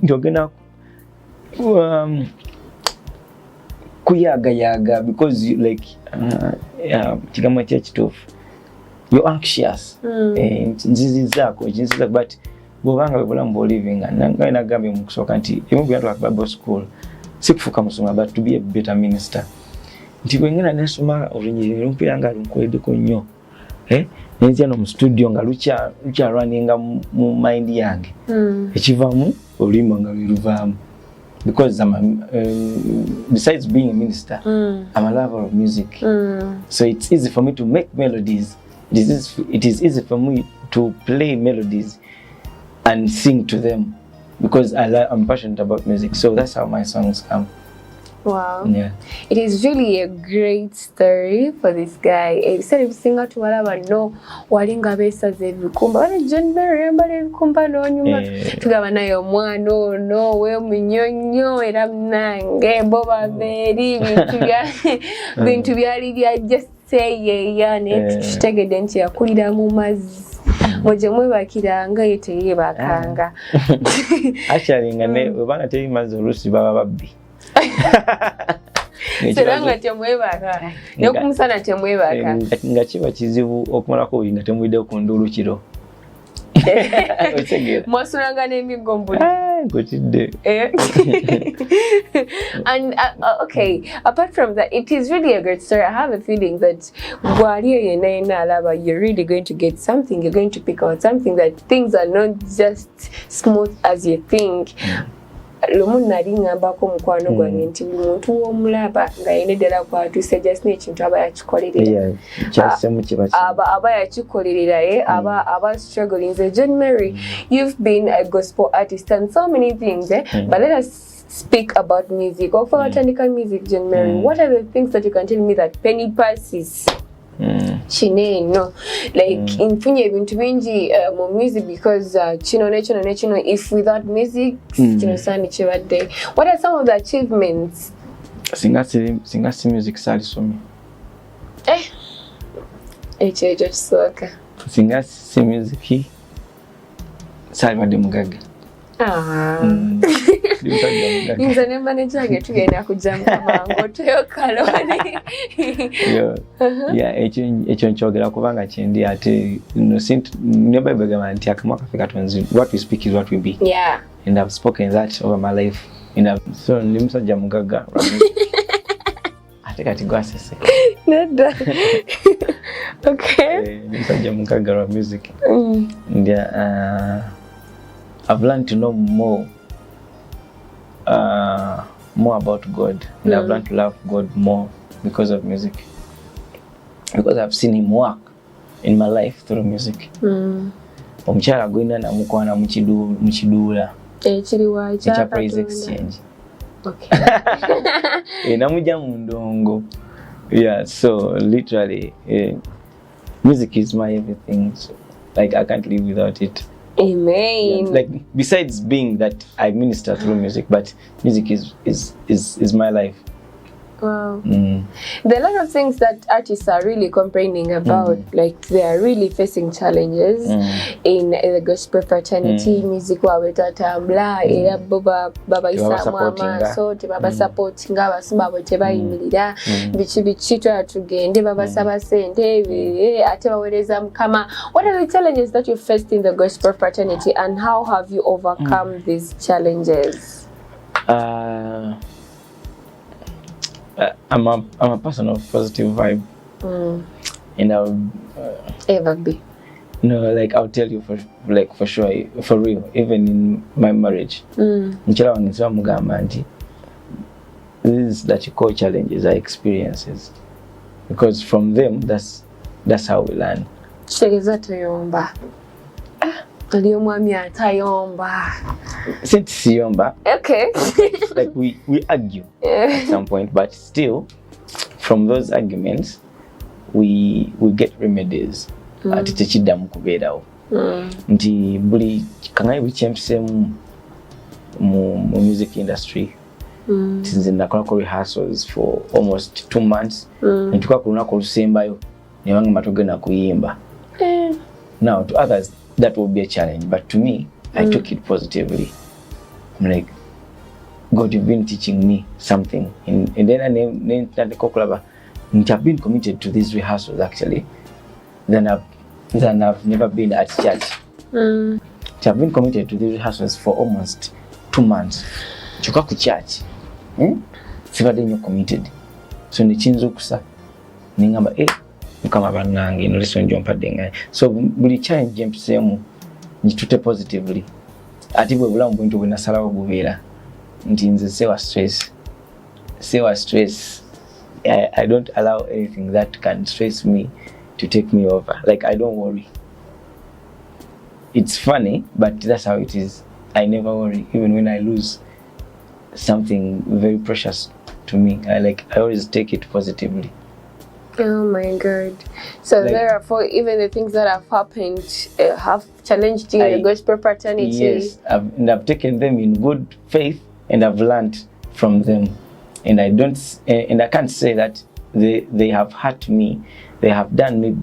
ndogena kuyaga because you, like kigambo kyekituufu you're anxious nziziza but bobanga bebulamu bwoliving nga nagambye mu kusooka nti emu byatwala Bible school sikufuuka musoma but to be a better minister. Nti bwengena nesoma olunyiriro mpira nga lunkoleddeko nnyo nenzia no mu studio nga lucha runninga mu mind yange ekivamu oluyimba nga luvaamu because I'm besides being a minister I'm a lover of music so it's easy for me to make melodies. It is easy for me to play melodies and sing to them because I'm passionate about music, so that's how my songs come. Wow. Yeah. It is really a great story for this guy. Ebisere bisinga tuwala bano walinga besaze ebikumba. Wale John Berry yambala ebikumba n'onyuma. Tugaba naye omwana ono we munyonyo era munange boba beri bintu byali byajja seyeya ne tutegedde nti yakulira mu mazzi. Moje mwebakiranga yete bakanga. Actually ngane webanga teri mazzi olusi baba babbi. Seranga temwebaka n'okumusana temwebaka nga kiba kizibu okumalako nga temwidde ku ndulu kiro mwasulanga n'emigombo nkutidde. And okay, apart from that, it is really a great story. I have a feeling that you're really going to get something, you're going to pick out something, that things are not just smooth as you think. Lumu nali ngambako mukwano gwange nti muntu w'omulaba nga yenedera kwatuse just n'ekintu aba yakikolerera aba yakikolerera aba struggling. John Mary, you've been a gospel artist and so many things but let us speak about music. Or for Tandika music, John Mary, what are the things that you can tell me that penny passes? Chineno like infunye ebintu bingi mu music because kino if without music kino sani kibadde. What are some of the achievements? Singa music sali somi ekyo kisooka singa music sali badde mugaga. Inza ne manager ge tugenda kujja mango toyokalone. Ekyo nkyogera kubanga kyendi ate Bible gamba nti akamwaka fika tonzi what we speak is what we be. Yeah. And I've spoken that over my life. So ndi musajja mugaga. Ate kati gwasese. Nada. Okay. Ndi musajja mugaga wa music. I've learned to know more about God, and I've learned to love God more because of music. Because I've seen Him work in my life through music. Omukyala gwina namukwana mukiduula. Kiriwa ekya Praise Exchange. Okay. Namujja mu ndongo. Yeah, so literally music is my everything. So, like I can't live without it. Amen. Yeah, like besides being that I minister through music, but music is my life. Wow. There are a lot of things that artists are really complaining about. Like they are really facing challenges in the gospel fraternity. Music wa wetatambula era baba isamu amaso tebaba supporting abasimba bwe tebayimirira bichi tugende baba saba sente ate bawereza mukama. What are the challenges that you faced in the gospel fraternity and how have you overcome these challenges? I'm a person of positive vibe, and I'll ever be. No, like I'll tell you for sure, for real. Even in my marriage, mchela wangisema mugamba nti these that you call challenges are experiences, because from them that's how we learn. Shegeza toyomba. Aliyo mwami atayomba. Since siyomba. Okay. Like we argue at some point, but still, from those arguments, we get remedies. Ati tekiddamu kubeerawo. Nti buli kangayi bukyempise mu music industry. Tinze nakolako rehearsals for almost 2 months. Ntuka ku lunaku olusembayo ne banga matogenda kuyimba. Now to others that will be a challenge, but to me, I took it positively. I'm like, God, you've been teaching me something. And then I've been committed to these rehearsals actually. Then I've never been at church. I've been committed to these rehearsals for almost 2 months. Chuka ku church. Sibadde nnyo committed. So nechinza okusa. Ningamba mukama bannange no leso njompadde nga. So buli challenge mpisemu njitute positively. Ati bwe bulamu bwintu bwe nasalawo bubeera. Nti nze sewa stress. I don't allow anything that can stress me to take me over. Like I don't worry. It's funny, but that's how it is. I never worry, even when I lose something very precious to me. I always take it positively. Oh my God. So like, therefore, even the things that have happened have challenged you in the gospel fraternity. Yes, I've taken them in good faith and I've learned from them. And I can't say that they have hurt me, they have done me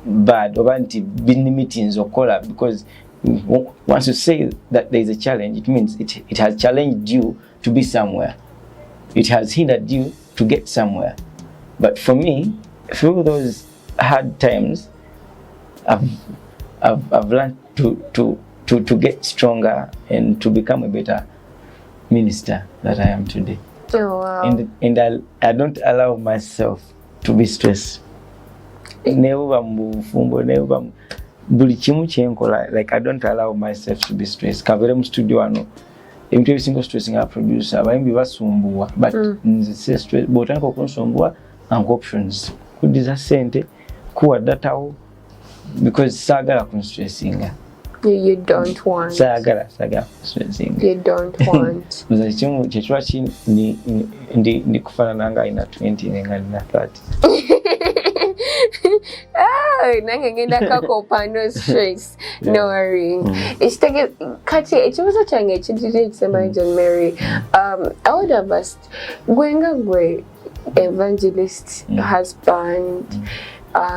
bad, or been meetings or call up, because once you say that there is a challenge, it means it has challenged you to be somewhere. It has hindered you to get somewhere. But for me, through those hard times, I've learned to get stronger and to become a better minister that I am today. Oh, wow. And I don't allow myself to be stressed. Never like I don't allow myself to be stressed. Kavere mu studio ano every single stressing a producer abayimbi basumbuwa, but nze stress botandika okunsumbuwa and options kudiza sente kuwa data because sagala kunstressinga. You don't want. Sagala stressing. You don't want. Mza chimu chechwa chini ndi kufanana nga ina 20 nenga ina 30. Nange ngenda kakopa no stress. No worry. Ishitege kati ekibuzo kyange ekidire ekisema John Mary. I would have asked gwe evangelist, husband,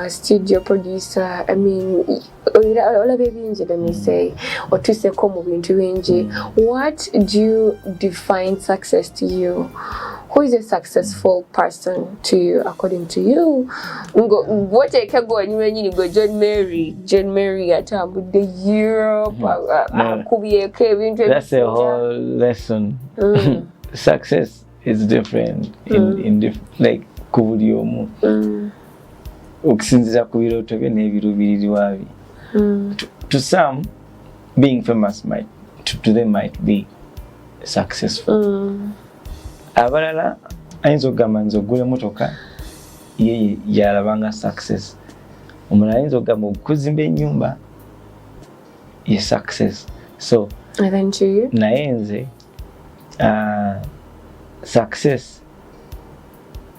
studio producer, I mean, let me say, or to say come bintu bingi. What do you define success to you? Who is a successful person to you, according to you? What I can go and go John Mary at the Europe. That's a whole lesson. Success is different in different, like kubuliyomu. Okusinziza ku birooto bye n'ebiro biririwa bi. To some, being famous to them might be successful. Abalala ayinza okugamba nze ogula emotoka ye yalabanga success. Omulala ayinza okugamba okuzimba ennyumba ye success. So naye nze success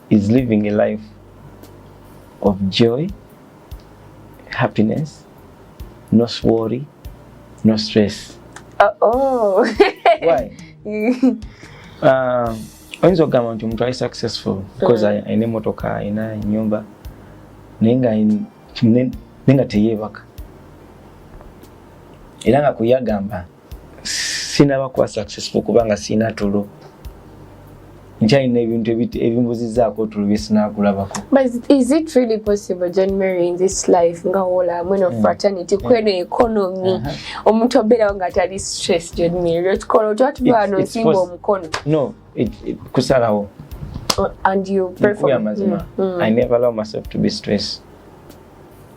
is living a life of joy, happiness, no worry, no stress. Why? Oyinza okugamba nti omuntu ali successful because ayina emmotoka, ayina ennyumba naye nga teyeebaka. Era nga kuyagamba sinaba kuba successful kubanga sina tulo. Nkyalina ebintu ebimbuzizaako tulo bye sinaakulabako. But is it really possible, John Mary, in this life nga wola mwene of fraternity kweno economy omuntu obeerawo nga tali stress, John Mary? Otukola otwa tuba wano nsimba omukono. No, kusalawo. And you perform. I never allow myself to be stressed.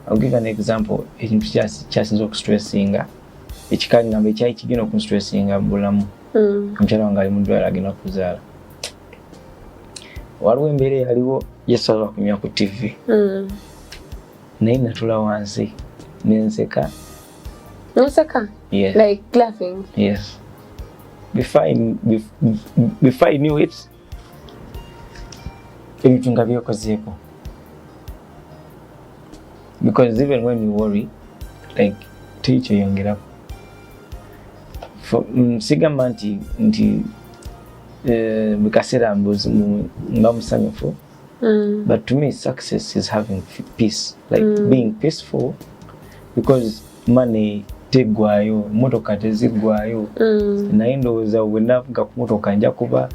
I'll give an example. Ekintu kyasinza okustressinga ekikali ngamba ekyali kigenda okunstressinga mu bulamu. Omukyala wange ali mu ddwaliro agenda kuzaala. Waliwo embeera eyaliwo yesala kunywa ku TV. Naye natula wansi nenseka. Noseka? Yes. Like laughing? Yes. Before I knew it, ebintu nga byokozeeko. Because even when you worry, like teacher yongerako. Sigamba nti bikaseera mba musanyufu. But to me, success is having peace, like being peaceful, because money tegwayo, motoka tezigwayo. Naye ndowooza bwe navuga ku motoka nja kuba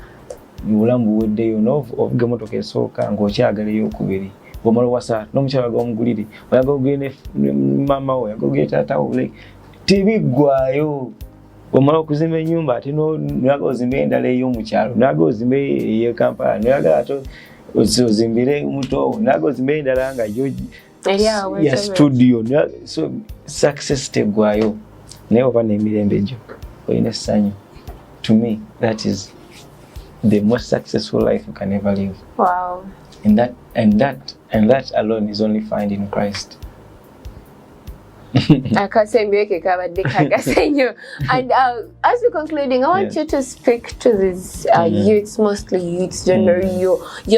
obulamu buweddeyo n'ovuga motoka esooka ng'okyagala ey'okubiri. Omala wasa n'omukyala gw'omugulire oyaga ogende mama we oyaga ogende taata we tibiggwayo. Omala okuzimba ennyumba ate noyaga ozimbe endala ey'omukyalo, noyaga ozimbe ey'e Kampala, noyaga ate ozimbire muto, noyaga ozimbe endala nga ya studio. So success teggwayo naye oba n'emirembe gyo olina essanyu. To me, that is the most successful life you can ever live. Wow. And that alone is only found in Christ. And as we're concluding, I want you to speak to these youths, mostly youths, generally.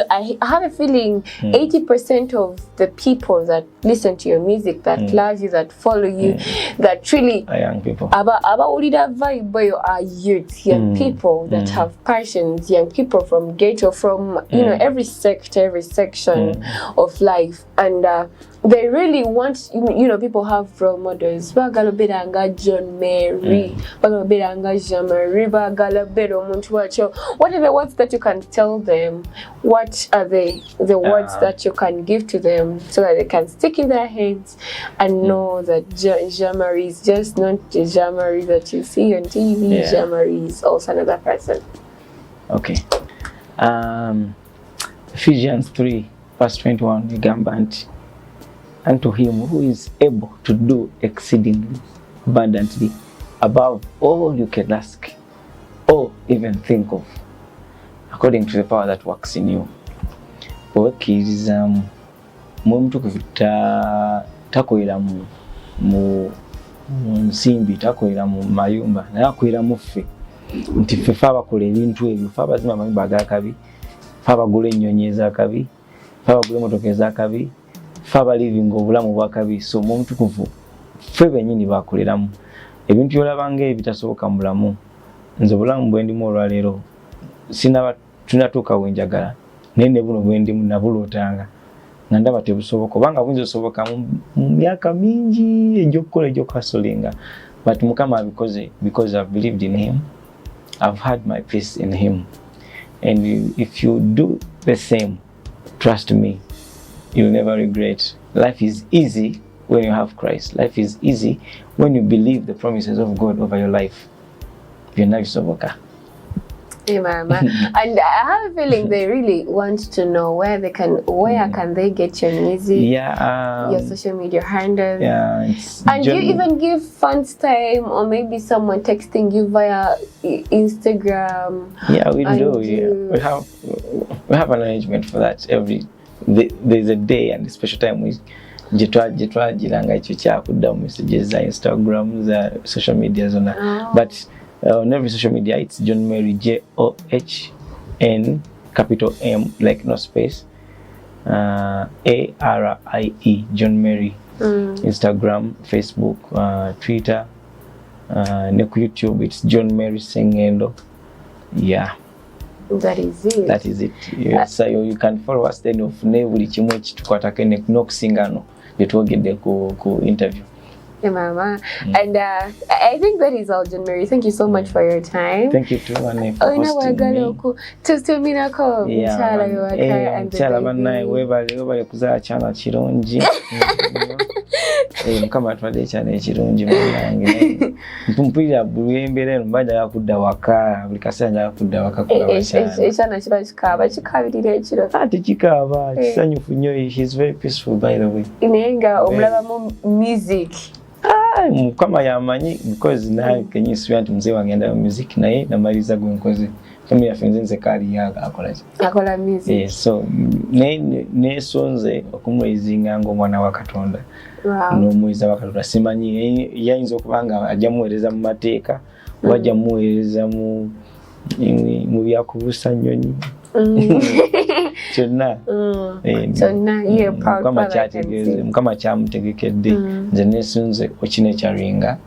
I have a feeling 80% of the people that listen to your music, that love you, that follow you, that really are young people. Are youth, young people that have passions, young people from ghetto, from every sector, every section of life, and they really want, people have role models. Bagala beranga John Mary, bagala beranga Jean Marie, bagala bero omuntu wacho. What are the words that you can tell them? What are the words that you can give to them so that they can stick in their heads and know that Jean Marie is just not the Jean Marie that you see on TV. Jean Marie is also another person. Okay. Ephesians 3 verse 21 igamba nti unto him who is able to do exceedingly abundantly above all you can ask or even think of, according to the power that works in you. Owekkiriza omutukuvu takolera mu nsimbi, takolera mu mayumba, naye akolera mu ffe. Nti ffe abakola ebintu ebyo, ffe abazima amayumba ag'akabi, ffe abagula ennyonyi ez'akabi, ffe abagula emmotoka ez'akabi, faba living obulamu bwakabi. So omutukuvu ffe bennyini bakoleramu ebintu byolabanga ebitasoboka mu bulamu. Nze obulamu bwe ndimu olwaleero sinaba tunatuuka wenjagala, naye ne buno bwe ndimu nabulootanga nga ndaba tebusoboka obanga buyinza osoboka mu myaka mingi egy'okukola egy'okuhasolinga, but Mukama abikoze because I've believed in him, I've had my peace in him, and if you do the same, trust me, you'll never regret. Life is easy when you have Christ. Life is easy when you believe the promises of God over your life. Your life is over. Amen. And I have a feeling they really want to know where can they get your music, your social media handles. And you even give fans time, or maybe someone texting you via Instagram. Yeah, we do. Yeah. We have an arrangement for that. There's a day and a special time gitwagiranga ekyo kyakudda mu messages za Instagram za social media zona. But on every social media it's John Mary, JOHN capital M, like no space, ARIE, John Mary. Instagram, Facebook, Twitter, YouTube, it's John Mary Ssengendo. Yeah. That is it. That is it. Yeah. So you can follow us then of buli kimu ekitukwatako n'okusingano byetwogedde ku interview. Yeah, Mama. And I think that is all, John Mary. Thank you so much for your time. Thank you too, Wano, for hosting me. Tustuminako mchala yowaka and mchala banaye webale kuzala chana kirungi. Mukama atwadde ekyana ekirungi munange. Mpulira buli embera mbanja yakudda waka, buli kaseera njagala kudda waka kulaba ekyana. Ekyana kiba kikabirira ekiro. Ate kikaba, kisanyufu nnyo. She's very peaceful, by the way. Nenga omulabamu music. Mukama yamanyi because naye kenyisubira nti mzee wange enda music naye namaliza gwenkoze. Family yafunze nze kali akola music. So ne sonze okumwezinga ngo mwana wa Katonda. Wow. N'omweza wa Katonda simanyi yayinza okubanga ajja muweereza mu mateeka wajja muweereza mu byakubuusa nnyonyi. Kyonna ye proud Mukama kyamutegekedde nze nesunze okine kyalinga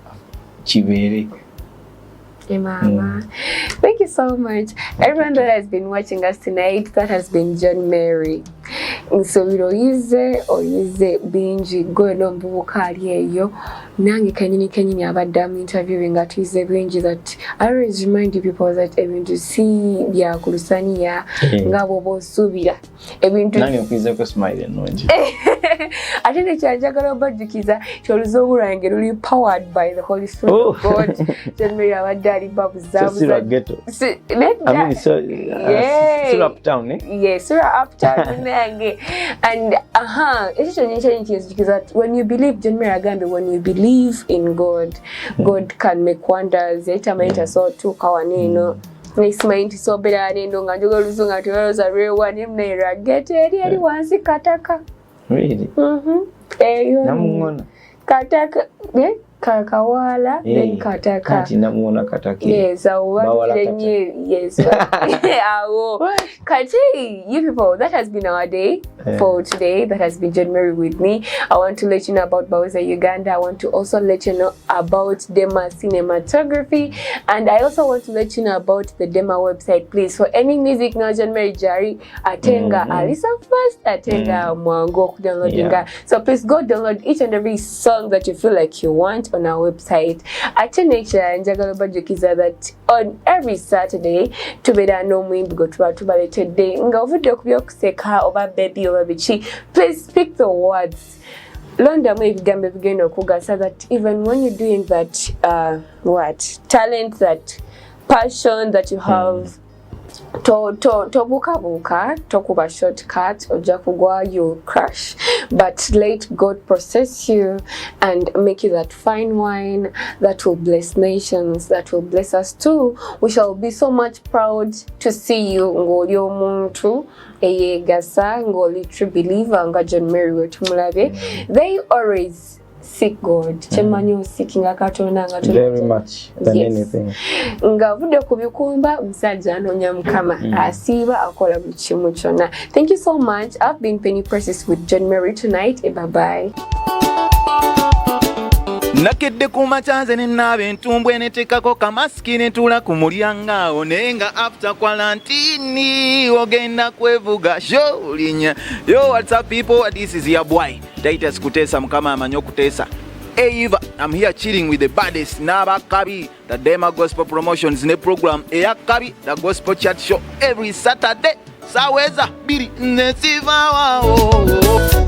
kibeere. Mama. Thank you so much. Everyone that has been watching us tonight, that has been John Mary. So oyize bingi going on bukaliyeyo nange kanyini abaddamu interviewing atuize bingi that I always remind you people that ebintu si bya kulusaniya ngabo bosubira ebintu nani okwiza ko smile nonje ate nekyajagala obajukiza kyoluzo lwange luli powered by the Holy Spirit of God. John Mary abadde ali babuzabuza Sura uptown, eh? Yes, Sura uptown nange. And it's that when you believe, John Mary Agambe, when you believe in God, God can make wonders. Etamaita so tu kawaneno. Next mind so better nendo nganjoga luzunga tuweroza rewa nimnera gete eri wansi kataka. Really? Namuona. Kataka, Kakawala, then Kataka. Kati namuona Kataki. Yes, yes. Kati, you people, that has been our day for today. That has been John Mary with me. I want to let you know about Bauza Uganda. I want to also let you know about Dema cinematography. And I also want to let you know about the Dema website. Please, for any music now, John Mary Jari, Atenga Alisa first, Atenga Mwango downloading. So please go download each and every song that you feel like you want on our website. Ate njagala bajukiza that on every Saturday tubera n'omwimbi gwe tuba tubaletedde nga ovudde ku by'okuseka oba baby oba biki. Please speak the words. Londamu ebigambo ebigenda okugasa that even when you're doing that talent, that passion that you have, buka tokuba shortcut oja kugwa, you'll crash, but let God process you and make you that fine wine that will bless nations, that will bless us too. We shall be so much proud to see you ngoli omuntu eyegasa ngoli true believer nga John Mary wetumulabe. They always seek God. Seeking very much than anything. Ngavude kubikumba musajja anonya mukama asiba akola buli kimu kyonna. Thank you so much. I've been Penny Precious with John Mary tonight. Bye bye. Nakedde kumachanze ninabe entumbwe netekako kamaski netula kumulyanga onenga after quarantine ogenda kwevuga show linya. Yo, what's up people? This is your boy Titus Kutesa, mukama amanyo kutesa. Hey Eva, I'm here chilling with the baddest Naba Kabi, the Dema Gospel Promotions ne program Eya Kabi, the Gospel Chat Show every Saturday. Saweza biri nesiva wao.